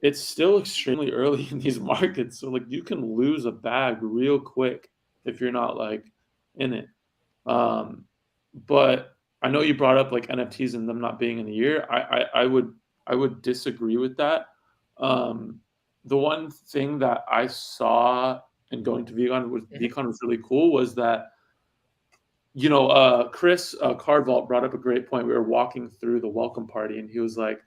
it's still extremely early in these markets. So like you can lose a bag real quick if you're not like in it. Um, but I know you brought up like NFTs and them not being in the year. I would disagree with that. Um, the one thing that I saw in going to Mhm. VCon was really cool was that Chris Cardvault brought up a great point. We were walking through the welcome party, and he was like,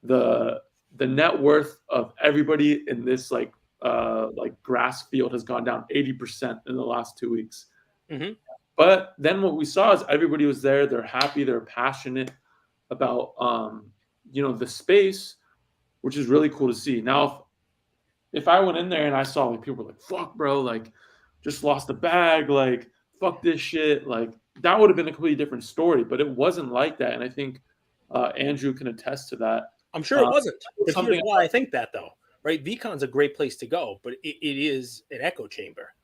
the the net worth of everybody in this like grass field has gone down 80% in the last 2 weeks. Mhm. But then what we saw is everybody was there. They're happy. They're passionate about the space, which is really cool to see. Now, if I went in there and I saw like people were like, "Fuck, bro, like just lost a bag, like fuck this shit," like that would have been a completely different story. But it wasn't like that, and I think Andrew can attest to that. I'm sure it wasn't. It's But here's something. why I think that, though, right? VCon's a great place to go, but it is an echo chamber.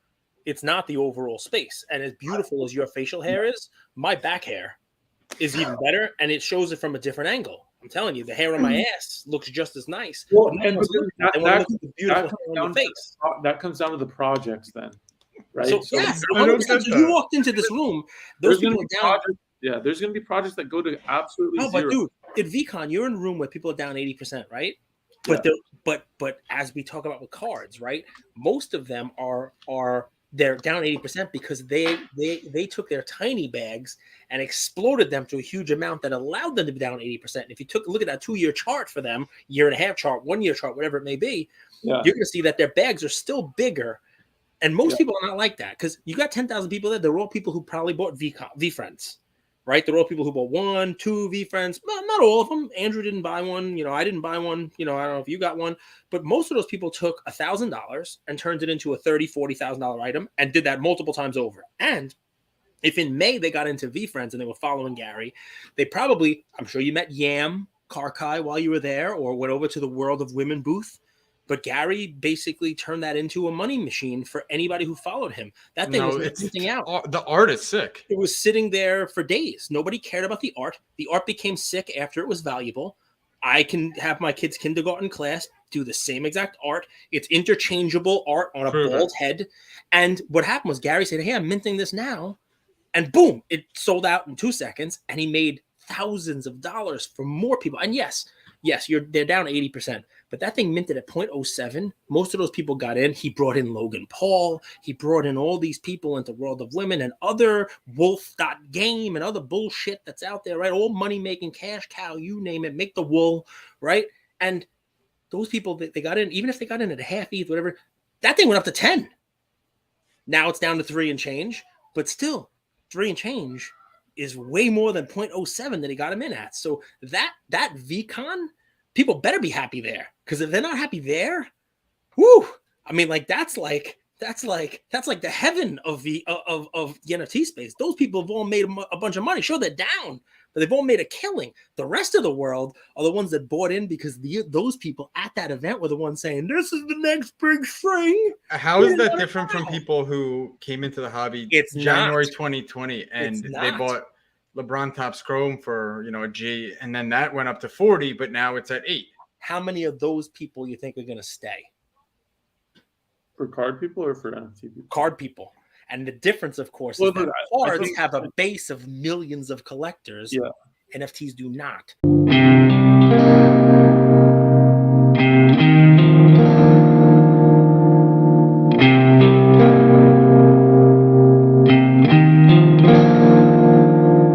It's not the overall space. And as beautiful as your facial hair is, my back hair is even better, and it shows it from a different angle. I'm telling you, the hair on my ass looks just as nice. But Well, no and one's looking at that. that They want to that look at the that beautiful comes hair on your down to face. that comes down to the projects then, right? So So yes, I don't 100%. get So you that. walked into this room, those there's going to people be are down. projects. Yeah, there's going to be projects that go to absolutely No, but zero. dude, at VCon, you're in a room where people are down 80%, right? Yeah. But but as we talk about with cards, right? Most of them are they're down 80% because they took their tiny bags and exploded them to a huge amount that allowed them to be down 80%. If you took a look at that 2-year chart for them, year and a half chart, 1-year chart, whatever it may be, Yeah. you're going to see that their bags are still bigger. And most Yeah. people are not like that because you got 10,000 people there. They're all people who probably bought VFriends, right? They're all people who bought 1, 2 VFriends. Well, not all of them. Andrew didn't buy one. I didn't buy one. I don't know if you got one, but most of those people took $1,000 and turned it into a $30,000-$40,000 item and did that multiple times over. And if in May they got into VFriends and they were following Gary, they probably, I'm sure you met Yam Karkai while you were there or went over to the World of Women booth. But Gary basically turned that into a money machine for anybody who followed him. That thing was printing out. The art is sick. It was sitting there for days. Nobody cared about the art. The art became sick after it was valuable. I can have my kids' kindergarten class do the same exact art. It's interchangeable art on a bald head. And what happened was Gary said, "Hey, I'm minting this now." And boom, it sold out in 2 seconds. And he made thousands of dollars for more people. And yes, they're down 80%. But that thing minted at 0.07. Most of those people got in. He brought in Logan Paul. He brought in all these people into World of Women and other Wolf.game and other bullshit that's out there, right? All money-making, cash cow, you name it, make the wool, right? And those people, they got in, even if they got in at a half ETH, whatever, that thing went up to 10. Now it's down to 3 and change, but still, 3 and change is way more than 0.07 that he got him in at. So that VCon, people better be happy there, because if they're not happy there, whoo! I mean, like that's like the heaven of the NFT space. Those people have all made a bunch of money. Sure, they're down, but they've all made a killing. The rest of the world are the ones that bought in because those people at that event were the ones saying, "This is the next big thing." How is that different from people who came into the hobby January 2020 and they bought LeBron Topps Chrome for a G, and then that went up to 40, but now it's at 8? How many of those people you think are going to stay? For card people or for NFT people? Card people. And the difference, of course, is that cards have a base of millions of collectors. Yeah. NFTs do not.